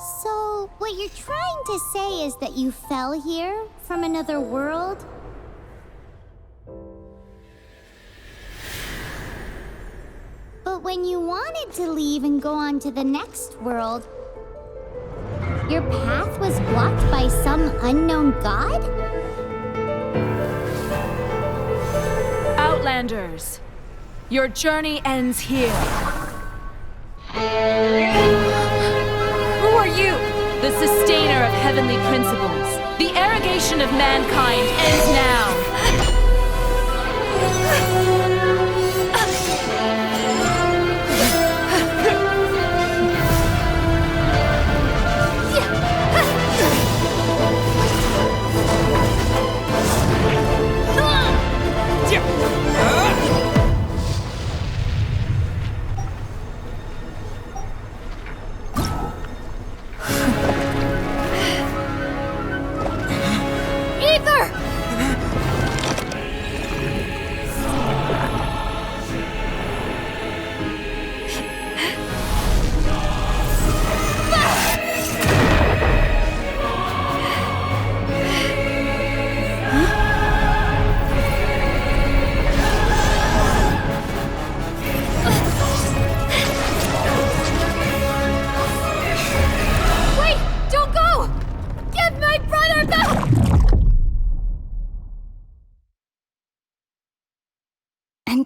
So, what you're trying to say is that you fell here from another world? But when you wanted to leave and go on to the next world, your path was blocked by some unknown god? Outlanders, your journey ends here. Who are you? The sustainer of heavenly principles. The arrogation of mankind ends now.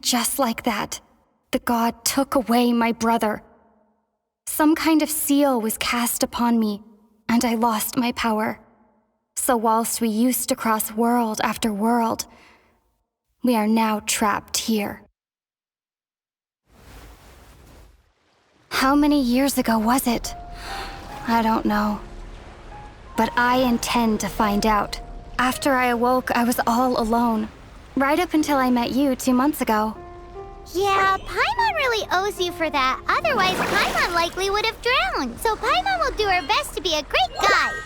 Just like that, the god took away my brother. Some kind of seal was cast upon me, and I lost my power. So whilst we used to cross world after world, we are now trapped here. How many years ago was it? I don't know. But I intend to find out. After I awoke, I was all alone. Right up until I met you 2 months ago. Yeah, Paimon really owes you for that. Otherwise, Paimon likely would have drowned. So Paimon will do her best to be a great guide.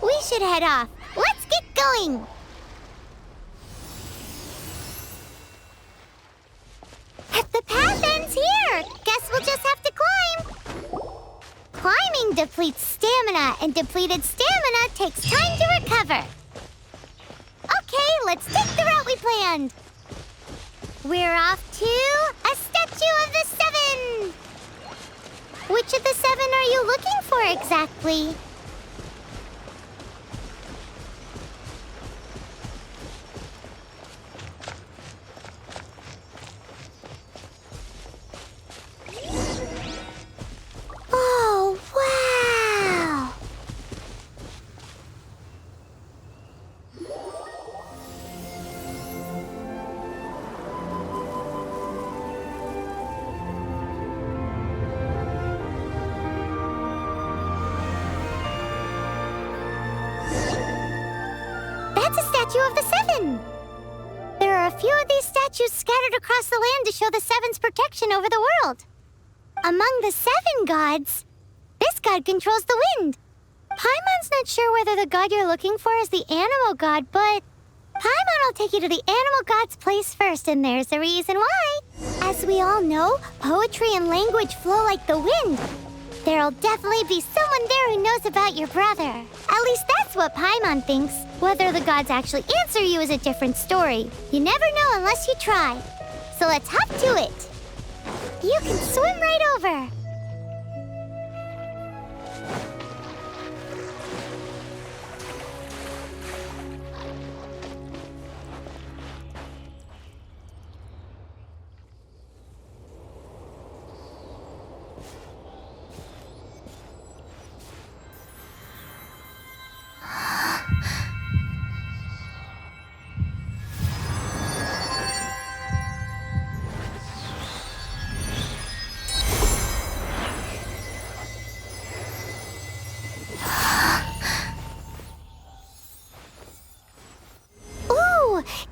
We should head off. Let's get going. The path ends here. Guess we'll just have to climb. Climbing depletes stamina, and depleted stamina takes time to recover. Okay, let's take the route we planned. We're off to a Statue of the Seven. Which of the 7 are you looking for exactly? Oh, wow! That's a Statue of the Seven! There are a few of these statues scattered across the land to show the Seven's protection over the world. Among the 7 gods, this god controls the wind. Paimon's not sure whether the god you're looking for is the animal god, but Paimon will take you to the animal god's place first, and there's the reason why. As we all know, poetry and language flow like the wind. There'll definitely be someone there who knows about your brother. At least that's what Paimon thinks. Whether the gods actually answer you is a different story. You never know unless you try. So let's hop to it. You can swim right over.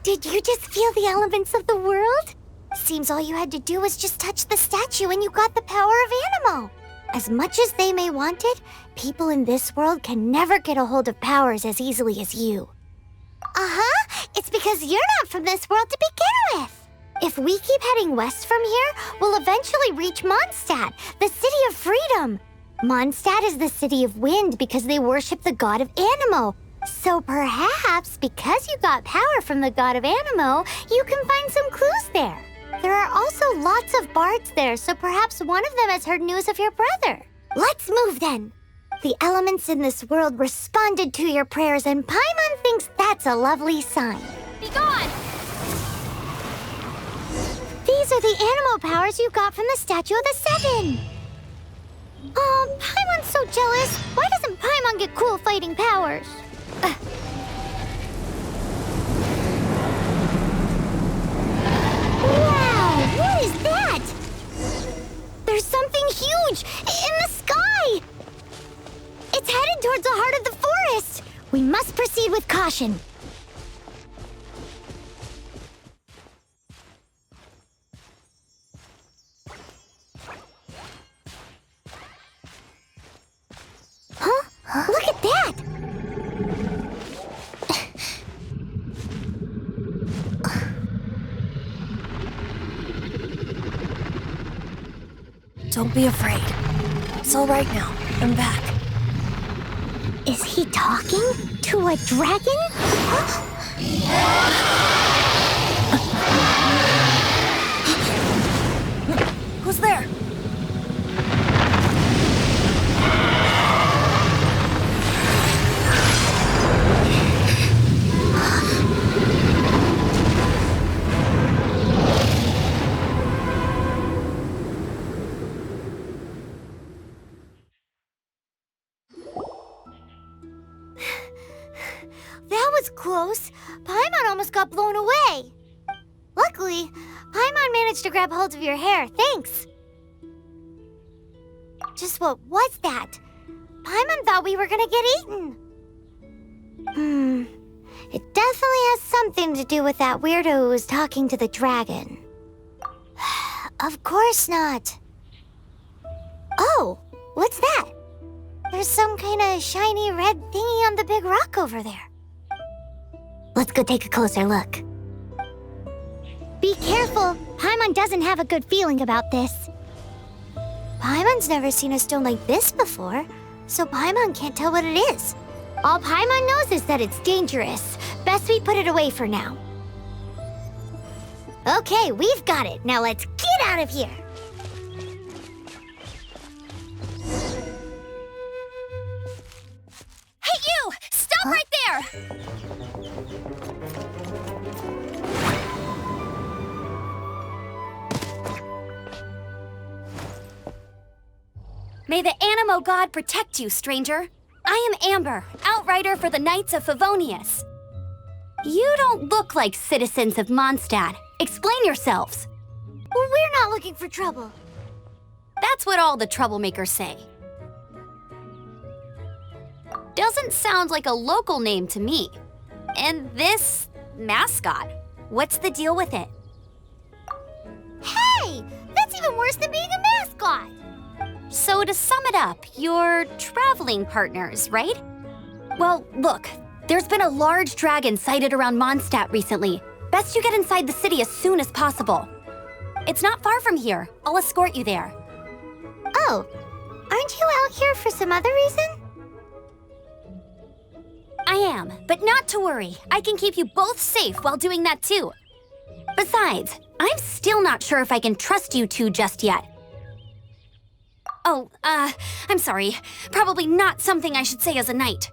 Did you just feel the elements of the world? Seems all you had to do was just touch the statue and you got the power of Animo. As much as they may want it, people in this world can never get a hold of powers as easily as you. Uh-huh. It's because you're not from this world to begin with. If we keep heading west from here, we'll eventually reach Mondstadt, the city of freedom. Mondstadt is the city of wind because they worship the god of Anemo. So perhaps, because you got power from the god of Anemo, you can find some clues there. There are also lots of bards there, so perhaps one of them has heard news of your brother. Let's move then. The elements in this world responded to your prayers, and Paimon thinks that's a lovely sign. Be gone! These are the animal powers you got from the Statue of the Seven. Oh, Paimon's so jealous. Why doesn't Paimon get cool fighting powers? Wow, what is that? There's something huge in the sky. It's headed towards the heart of the forest. We must proceed with caution. Huh? Look at that! Don't be afraid. It's all right now. I'm back. Is he talking to a dragon? Who's there? That was close. Paimon almost got blown away. Luckily, Paimon managed to grab hold of your hair. Thanks. Just what was that? Paimon thought we were gonna get eaten. It definitely has something to do with that weirdo who was talking to the dragon. Of course not. Oh, what's that? There's some kind of shiny red thingy on the big rock over there. Let's go take a closer look. Be careful. Paimon doesn't have a good feeling about this. Paimon's never seen a stone like this before, so Paimon can't tell what it is. All Paimon knows is that it's dangerous. Best we put it away for now. Okay, we've got it. Now let's get out of here. Hey, you! Stop right there! May the Anemo god protect you, stranger. I am Amber, outrider for the Knights of Favonious. You don't look like citizens of Mondstadt. Explain yourselves. We're not looking for trouble. That's what all the troublemakers say. Doesn't sound like a local name to me. And this mascot, what's the deal with it? Hey! That's even worse than being a mascot! So to sum it up, you're traveling partners, right? Well, look, there's been a large dragon sighted around Mondstadt recently. Best you get inside the city as soon as possible. It's not far from here. I'll escort you there. Oh, aren't you out here for some other reason? I am, but not to worry. I can keep you both safe while doing that too. Besides, I'm still not sure if I can trust you two just yet. Oh, I'm sorry. Probably not something I should say as a knight.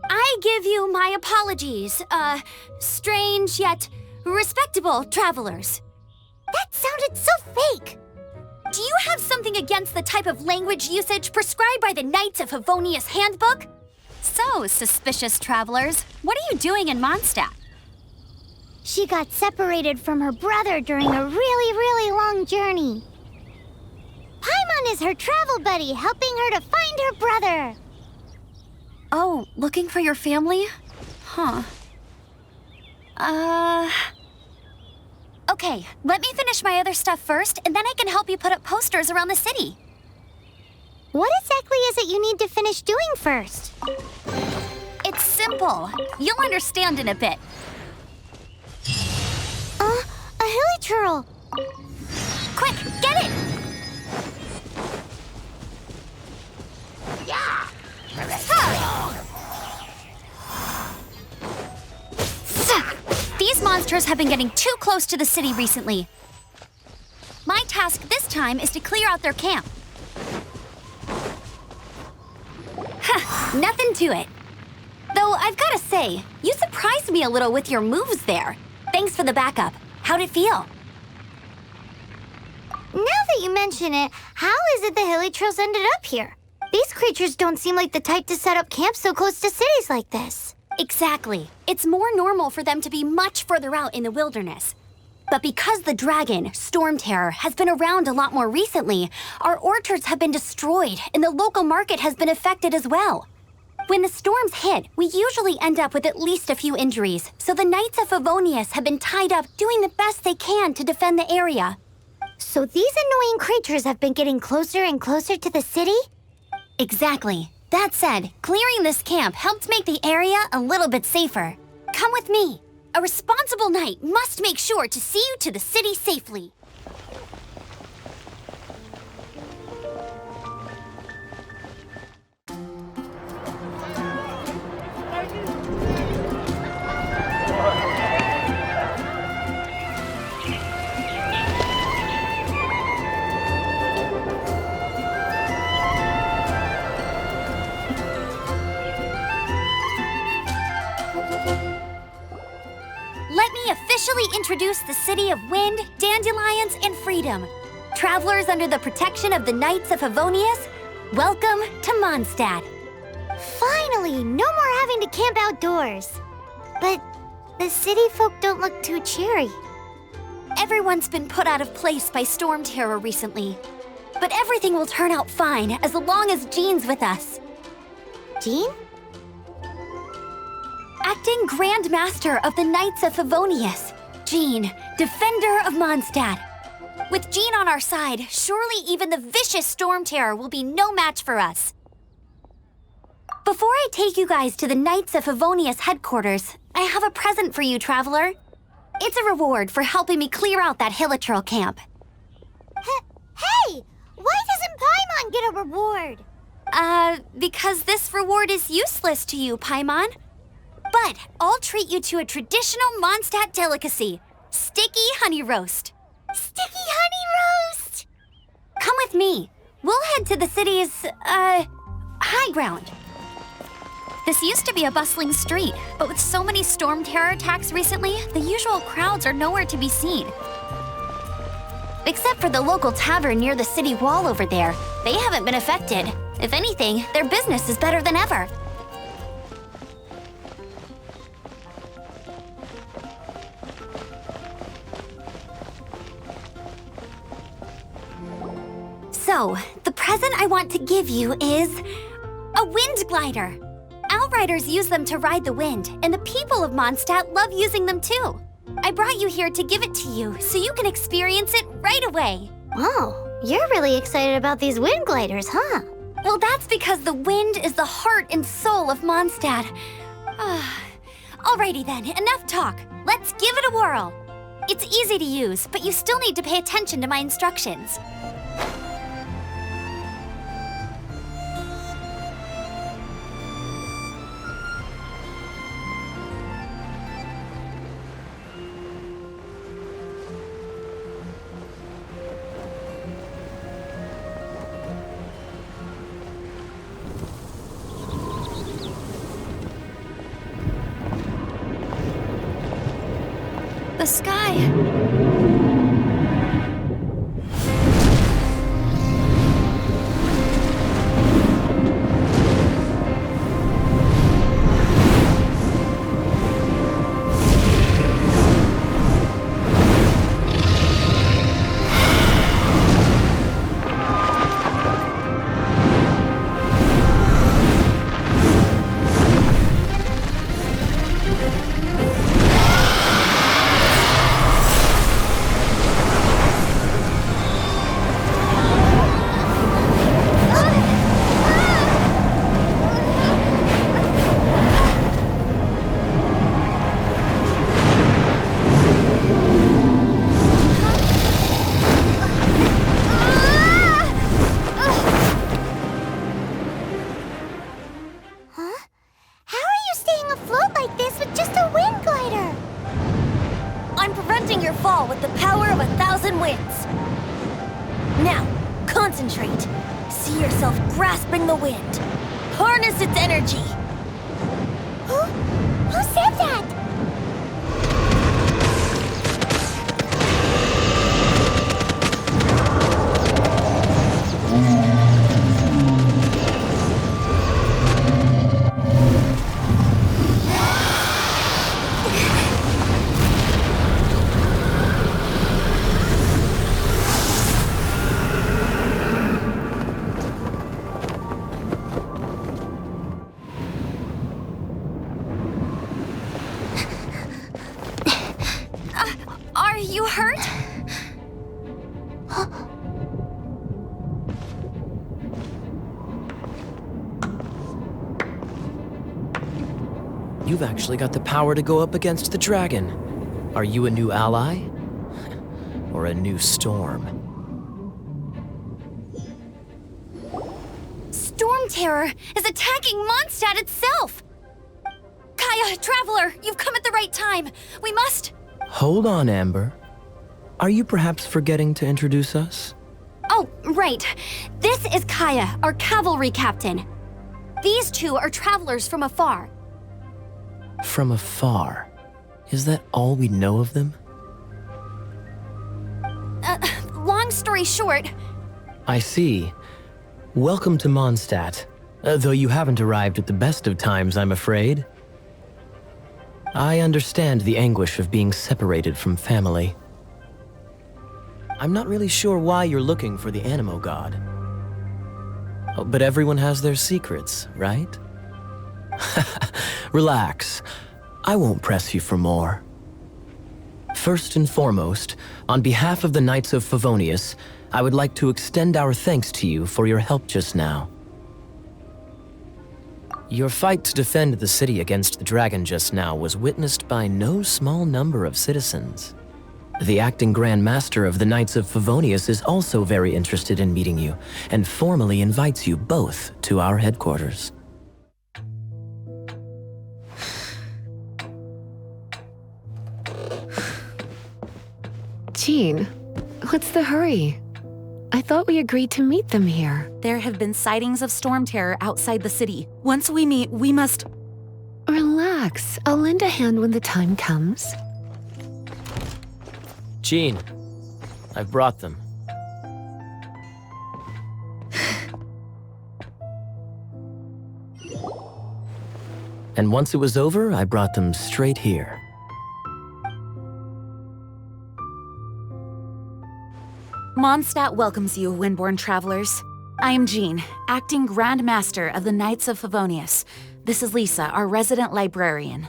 I give you my apologies, strange yet respectable travelers. That sounded so fake! Do you have something against the type of language usage prescribed by the Knights of Favonious Handbook? So, suspicious travelers, what are you doing in Mondstadt? She got separated from her brother during a really long journey. Paimon is her travel buddy, helping her to find her brother. Oh, looking for your family? Huh. Okay, let me finish my other stuff first, and then I can help you put up posters around the city. What exactly is it you need to finish doing first? It's simple. You'll understand in a bit. A hilichurl! Quick, get it! These monsters have been getting too close to the city recently. My task this time is to clear out their camp. Nothing to it. Though I've gotta say, you surprised me a little with your moves there. Thanks for the backup. How'd it feel? Now that you mention it, how is it the hilichurls ended up here? These creatures don't seem like the type to set up camp so close to cities like this. Exactly. It's more normal for them to be much further out in the wilderness. But because the dragon, Storm Terror, has been around a lot more recently, our orchards have been destroyed and the local market has been affected as well. When the storms hit, we usually end up with at least a few injuries, so the Knights of Favonious have been tied up doing the best they can to defend the area. So these annoying creatures have been getting closer and closer to the city? Exactly. That said, clearing this camp helped make the area a little bit safer. Come with me. A responsible knight must make sure to see you to the city safely. Let me officially introduce the city of wind, dandelions, and freedom. Travelers under the protection of the Knights of Favonious, welcome to Mondstadt. Finally, no more having to camp outdoors. But the city folk don't look too cheery. Everyone's been put out of place by Storm Terror recently. But everything will turn out fine as long as Jean's with us. Jean? Acting Grand Master of the Knights of Favonious, Jean, Defender of Mondstadt. With Jean on our side, surely even the vicious Storm Terror will be no match for us. Before I take you guys to the Knights of Favonious headquarters, I have a present for you, Traveler. It's a reward for helping me clear out that hilichurl camp. Hey! Why doesn't Paimon get a reward? Because this reward is useless to you, Paimon. But I'll treat you to a traditional Mondstadt delicacy, sticky honey roast. Sticky honey roast! Come with me. We'll head to the city's, high ground. This used to be a bustling street, but with so many Storm Terror attacks recently, the usual crowds are nowhere to be seen. Except for the local tavern near the city wall over there. They haven't been affected. If anything, their business is better than ever. So, the present I want to give you is a wind glider. Outriders use them to ride the wind, and the people of Mondstadt love using them too. I brought you here to give it to you so you can experience it right away. Oh, you're really excited about these wind gliders, huh? Well, that's because the wind is the heart and soul of Mondstadt. Alrighty then, enough talk. Let's give it a whirl. It's easy to use, but you still need to pay attention to my instructions. The sky. wins. Now, concentrate. See yourself grasping the wind. Harness its energy. Who said that? Are you hurt? You've actually got the power to go up against the dragon. Are you a new ally? Or a new storm? Storm Terror is attacking Mondstadt itself! Kaya, Traveler, you've come at the right time. We must... Hold on, Amber. Are you perhaps forgetting to introduce us? Oh, right. This is Kaya, our cavalry captain. These two are travelers from afar. From afar? Is that all we know of them? Long story short... I see. Welcome to Mondstadt. Though you haven't arrived at the best of times, I'm afraid. I understand the anguish of being separated from family. I'm not really sure why you're looking for the Animo God. Oh, but everyone has their secrets, right? Relax. I won't press you for more. First and foremost, on behalf of the Knights of Favonious, I would like to extend our thanks to you for your help just now. Your fight to defend the city against the dragon just now was witnessed by no small number of citizens. The acting Grand Master of the Knights of Favonious is also very interested in meeting you, and formally invites you both to our headquarters. Jean, what's the hurry? I thought we agreed to meet them here. There have been sightings of storm terror outside the city. Once we meet, we must... Relax. I'll lend a hand when the time comes. Jean, I've brought them. And once it was over, I brought them straight here. Mondstadt welcomes you, Windborn travelers. I am Jean, acting Grand Master of the Knights of Favonious. This is Lisa, our resident librarian.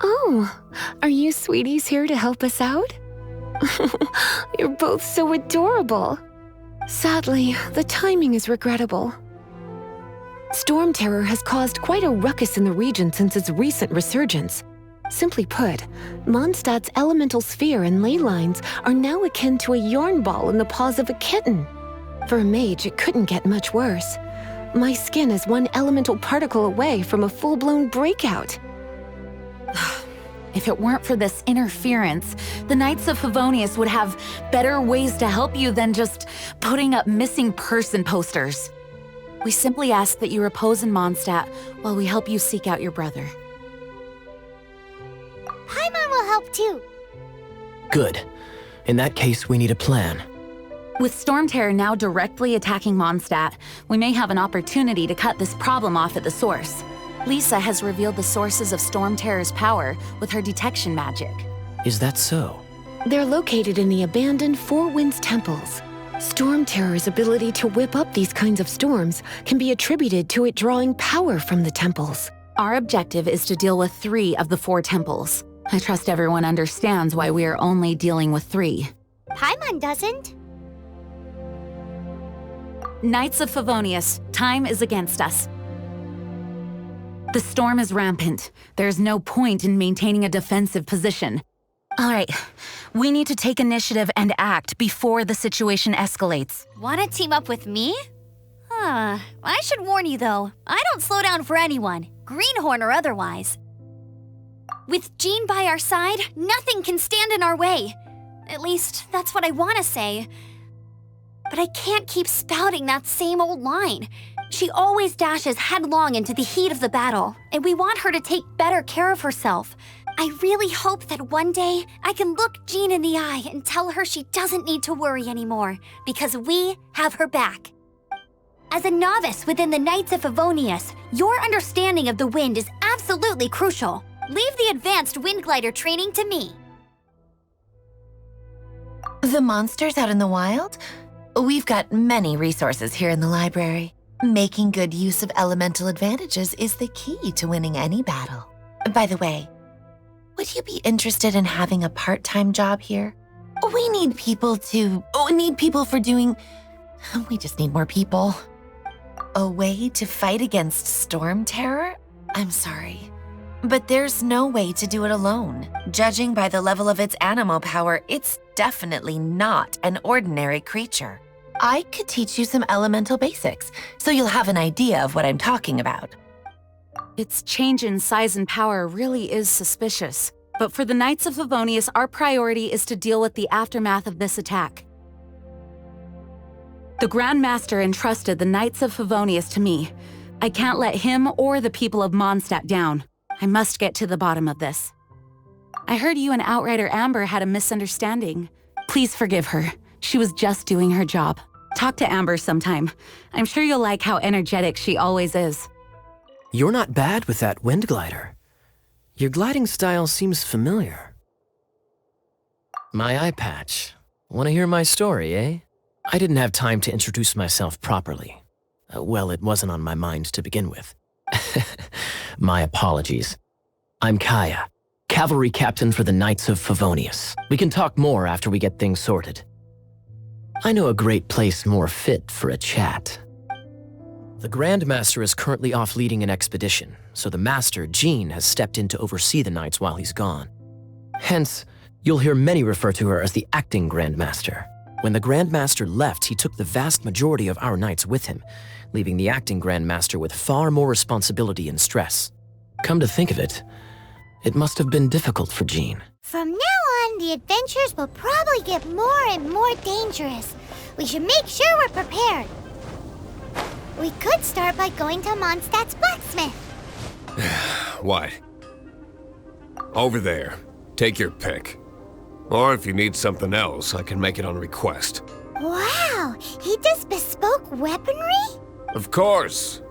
Oh, are you sweeties here to help us out? You're both so adorable. Sadly, the timing is regrettable. Storm Terror has caused quite a ruckus in the region since its recent resurgence. Simply put, Mondstadt's elemental sphere and ley lines are now akin to a yarn ball in the paws of a kitten. For a mage, it couldn't get much worse. My skin is one elemental particle away from a full-blown breakout. If it weren't for this interference, the Knights of Favonious would have better ways to help you than just putting up missing person posters. We simply ask that you repose in Mondstadt while we help you seek out your brother. Paimon will help too. Good. In that case, we need a plan. With Storm Terror now directly attacking Mondstadt, we may have an opportunity to cut this problem off at the source. Lisa has revealed the sources of Storm Terror's power with her detection magic. Is that so? They're located in the abandoned Four Winds temples. Storm Terror's ability to whip up these kinds of storms can be attributed to it drawing power from the temples. Our objective is to deal with 3 of the 4 temples. I trust everyone understands why we are only dealing with 3. Paimon doesn't. Knights of Favonious, time is against us. The storm is rampant. There's no point in maintaining a defensive position. All right, we need to take initiative and act before the situation escalates. Want to team up with me? I should warn you though, I don't slow down for anyone, greenhorn or otherwise. With Jean by our side, nothing can stand in our way. At least, that's what I want to say. But I can't keep spouting that same old line. She always dashes headlong into the heat of the battle, and we want her to take better care of herself. I really hope that one day I can look Jean in the eye and tell her she doesn't need to worry anymore, because we have her back. As a novice within the Knights of Favonious, your understanding of the wind is absolutely crucial. Leave the advanced wind glider training to me. The monsters out in the wild? We've got many resources here in the library. Making good use of elemental advantages is the key to winning any battle. By the way, would you be interested in having a part-time job here? We need people for doing... We just need more people. A way to fight against storm terror? I'm sorry, but there's no way to do it alone. Judging by the level of its animal power, it's definitely not an ordinary creature. I could teach you some elemental basics, so you'll have an idea of what I'm talking about. Its change in size and power really is suspicious. But for the Knights of Favonious, our priority is to deal with the aftermath of this attack. The Grand Master entrusted the Knights of Favonious to me. I can't let him or the people of Mondstadt down. I must get to the bottom of this. I heard you and Outrider Amber had a misunderstanding. Please forgive her. She was just doing her job. Talk to Amber sometime. I'm sure you'll like how energetic she always is. You're not bad with that wind glider. Your gliding style seems familiar. My eye patch. Want to hear my story, eh? I didn't have time to introduce myself properly. Well, it wasn't on my mind to begin with. My apologies. I'm Kaya, cavalry captain for the Knights of Favonious. We can talk more after we get things sorted. I know a great place more fit for a chat. The Grand Master is currently off leading an expedition, so the Master, Jean, has stepped in to oversee the Knights while he's gone. Hence, you'll hear many refer to her as the acting Grand Master. When the Grand Master left, he took the vast majority of our Knights with him, leaving the acting Grand Master with far more responsibility and stress. Come to think of it, it must have been difficult for Jean. From now on, the adventures will probably get more and more dangerous. We should make sure we're prepared. We could start by going to Mondstadt's blacksmith. What? Over there. Take your pick. Or if you need something else, I can make it on request. Wow, he does bespoke weaponry? Of course.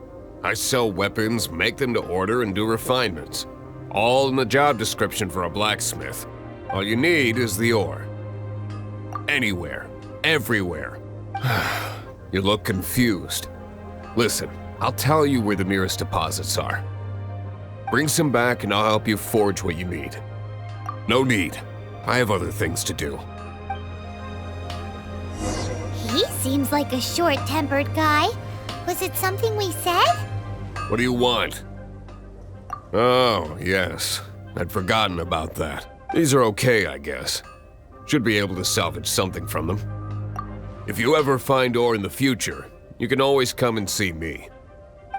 I sell weapons, make them to order, and do refinements. All in the job description for a blacksmith. All you need is the ore. Anywhere. Everywhere. You look confused. Listen, I'll tell you where the nearest deposits are. Bring some back and I'll help you forge what you need. No need. I have other things to do. He seems like a short-tempered guy. Was it something we said? What do you want? Oh, yes. I'd forgotten about that. These are okay, I guess. Should be able to salvage something from them. If you ever find ore in the future, you can always come and see me.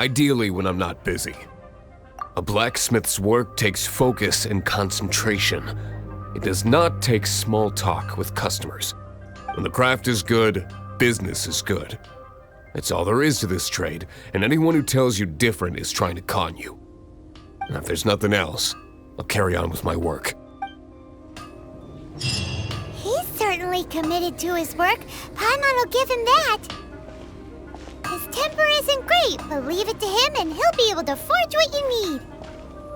Ideally when I'm not busy. A blacksmith's work takes focus and concentration. It does not take small talk with customers. When the craft is good, business is good. That's all there is to this trade, and anyone who tells you different is trying to con you. And if there's nothing else, I'll carry on with my work. He's certainly committed to his work. Paimon will give him that. His temper isn't great, but leave it to him and he'll be able to forge what you need.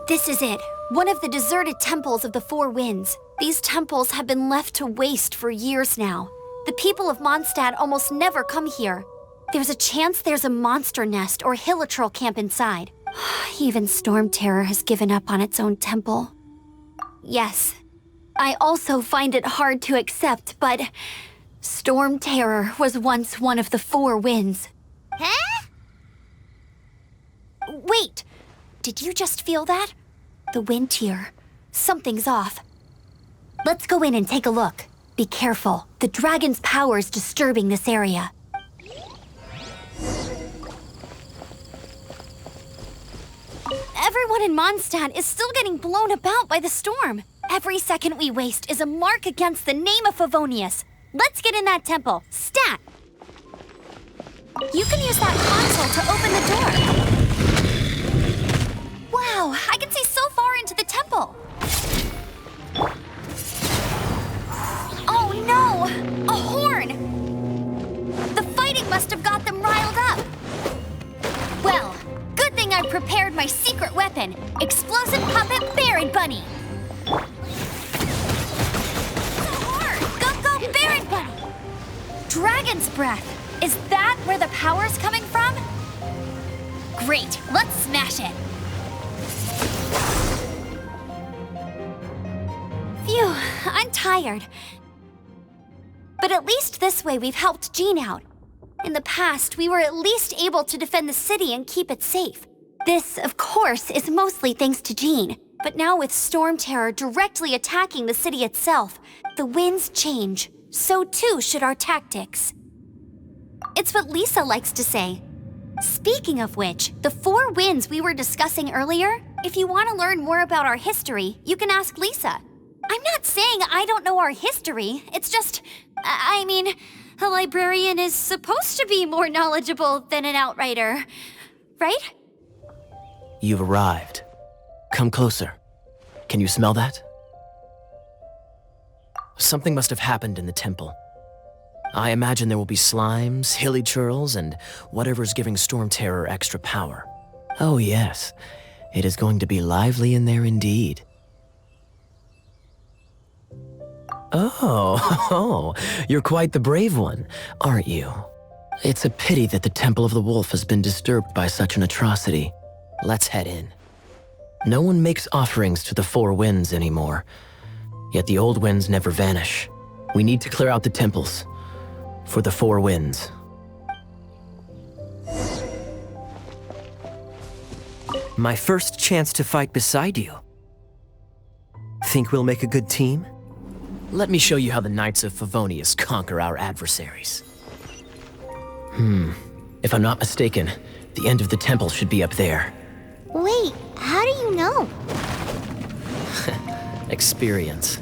This is it. One of the deserted temples of the Four Winds. These temples have been left to waste for years now. The people of Mondstadt almost never come here. There's a chance there's a monster nest or hilitrol camp inside. Even Storm Terror has given up on its own temple. Yes, I also find it hard to accept, but Storm Terror was once one of the Four Winds. Huh? Wait, did you just feel that? The wind here. Something's off. Let's go in and take a look. Be careful. The dragon's power is disturbing this area. Everyone in Mondstadt is still getting blown about by the storm. Every second we waste is a mark against the name of Favonious. Let's get in that temple. Stat! You can use that console to open the door. Wow, I can see so far into the temple. Oh no! A horn! The fighting must have got them riled up. Well, good thing I prepared my secret weapon, Explosive Puppet Barret Bunny. So hard! Go, Barret Bunny! Dragon's Breath! Is that where the power's coming from? Great, let's smash it. Phew, I'm tired. But at least this way we've helped Jean out. In the past, we were at least able to defend the city and keep it safe. This, of course, is mostly thanks to Jean. But now with Storm Terror directly attacking the city itself, the winds change. So too should our tactics. It's what Lisa likes to say. Speaking of which, the 4 winds we were discussing earlier, if you want to learn more about our history, you can ask Lisa. I'm not saying I don't know our history, it's just, I mean, a librarian is supposed to be more knowledgeable than an outrider, right? You've arrived. Come closer. Can you smell that? Something must have happened in the temple. I imagine there will be slimes, hilly churls, and whatever's giving Storm Terror extra power. Oh yes, it is going to be lively in there indeed. Oh, you're quite the brave one, aren't you? It's a pity that the Temple of the Wolf has been disturbed by such an atrocity. Let's head in. No one makes offerings to the 4 winds anymore, yet the old winds never vanish. We need to clear out the temples. For the 4 winds. My first chance to fight beside you. Think we'll make a good team? Let me show you how the Knights of Favonious conquer our adversaries. If I'm not mistaken, the end of the temple should be up there. Wait, how do you know? Experience.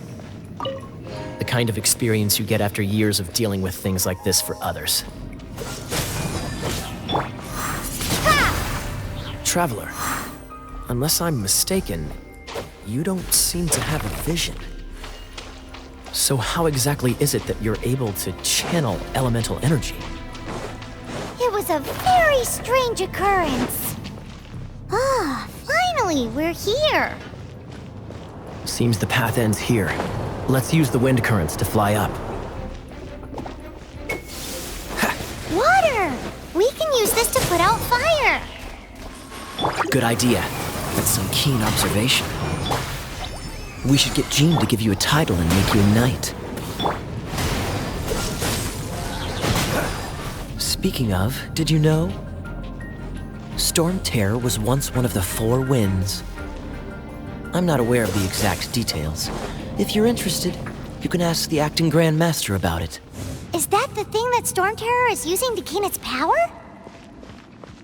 The kind of experience you get after years of dealing with things like this for others. Traveler, unless I'm mistaken, you don't seem to have a vision. So how exactly is it that you're able to channel elemental energy? It was a very strange occurrence. Finally, we're here. Seems the path ends here. Let's use the wind currents to fly up. Water! We can use this to put out fire. Good idea. That's some keen observation. We should get Jean to give you a title and make you a knight. Speaking of, did you know? Storm Terror was once one of the 4 winds. I'm not aware of the exact details. If you're interested, you can ask the acting Grand Master about it. Is that the thing that Storm Terror is using to gain its power?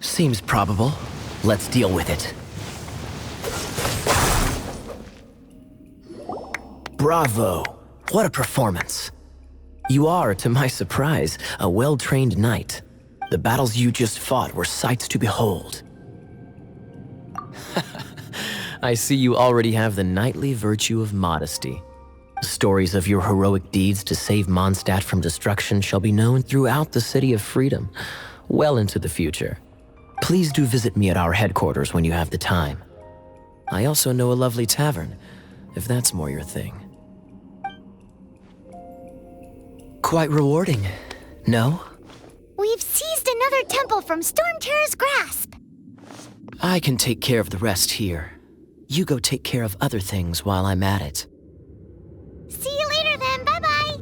Seems probable. Let's deal with it. Bravo! What a performance! You are, to my surprise, a well-trained knight. The battles you just fought were sights to behold. I see you already have the knightly virtue of modesty. Stories of your heroic deeds to save Mondstadt from destruction shall be known throughout the City of Freedom, well into the future. Please do visit me at our headquarters when you have the time. I also know a lovely tavern, if that's more your thing. Quite rewarding, no? We've seized another temple from Storm Terror's grasp. I can take care of the rest here. You go take care of other things while I'm at it. See you later then, bye-bye.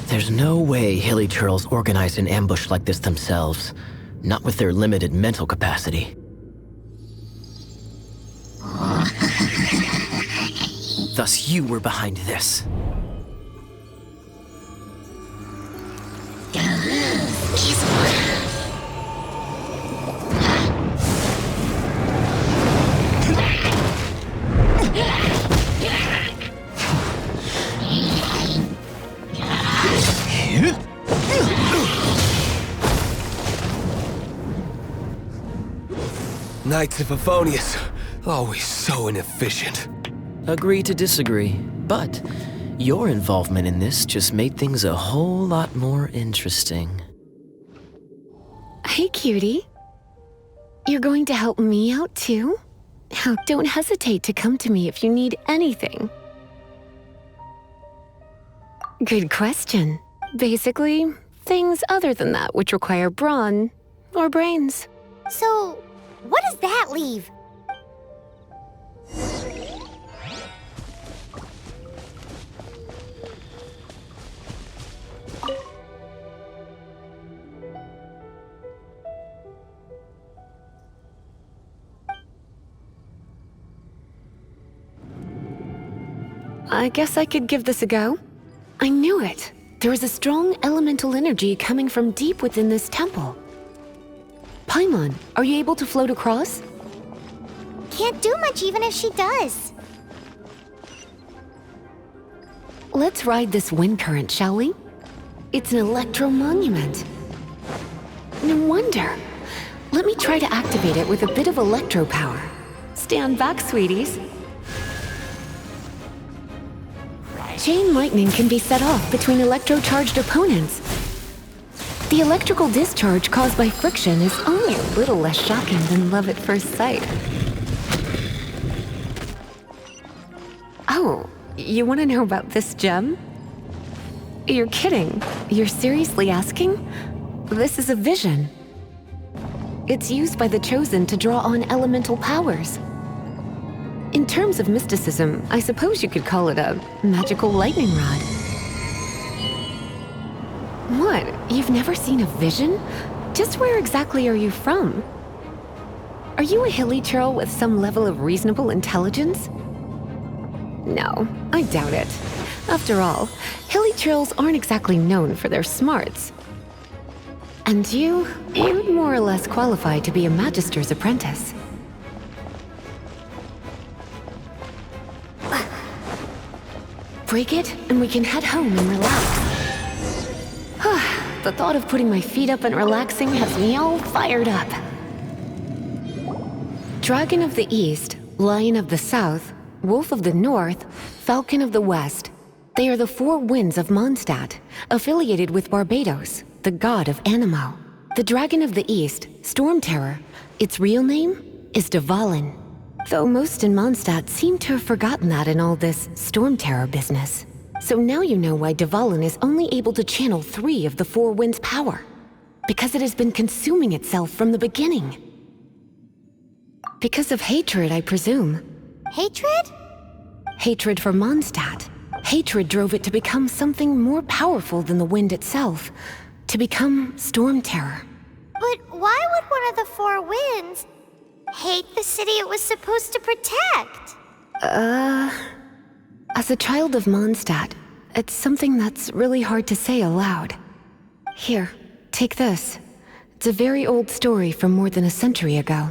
There's no way hilly churls organized an ambush like this themselves, not with their limited mental capacity. Thus you were behind this. Knights of Favonious, always so inefficient. Agree to disagree, but your involvement in this just made things a whole lot more interesting. Hey, cutie. You're going to help me out too? Don't hesitate to come to me if you need anything. Good question. Basically, things other than that which require brawn or brains. So, what does that leave? I guess I could give this a go. I knew it. There is a strong elemental energy coming from deep within this temple. Paimon, are you able to float across? Can't do much even if she does. Let's ride this wind current, shall we? It's an electro-monument. No wonder. Let me try to activate it with a bit of electro power. Stand back, sweeties. Chain lightning can be set off between electro-charged opponents. The electrical discharge caused by friction is only a little less shocking than love at first sight. Oh, you want to know about this gem? You're kidding. You're seriously asking? This is a vision. It's used by the Chosen to draw on elemental powers. In terms of mysticism, I suppose you could call it a magical lightning rod. What? You've never seen a vision? Just where exactly are you from? Are you a hilly churl with some level of reasonable intelligence? No, I doubt it. After all, hilly churls aren't exactly known for their smarts. And you'd more or less qualify to be a magister's apprentice. Break it, and we can head home and relax. The thought of putting my feet up and relaxing has me all fired up. Dragon of the East, Lion of the South, Wolf of the North, Falcon of the West. They are the four winds of Mondstadt, affiliated with Barbados, the god of Anemo. The Dragon of the East, Storm Terror, its real name is Dvalin. Though most in Mondstadt seem to have forgotten that in all this Storm Terror business. So now you know why Dvalin is only able to channel 3 of the 4 winds' power. Because it has been consuming itself from the beginning. Because of hatred, I presume. Hatred? Hatred for Mondstadt. Hatred drove it to become something more powerful than the wind itself. To become Storm Terror. But why would one of the 4 winds hate the city it was supposed to protect? As a child of Mondstadt, it's something that's really hard to say aloud. Here, take this. It's a very old story from more than a century ago.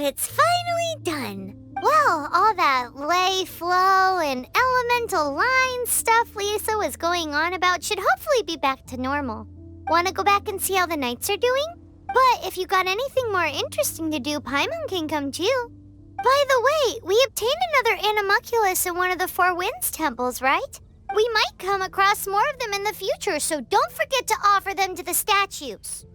It's finally done. Well, all that ley flow and elemental line stuff Lisa was going on about should hopefully be back to normal. Want to go back and see how the knights are doing? But if you got anything more interesting to do, Paimon can come too. By the way, we obtained another Animalculus in one of the 4 Winds temples, right? We might come across more of them in the future, so don't forget to offer them to the statues.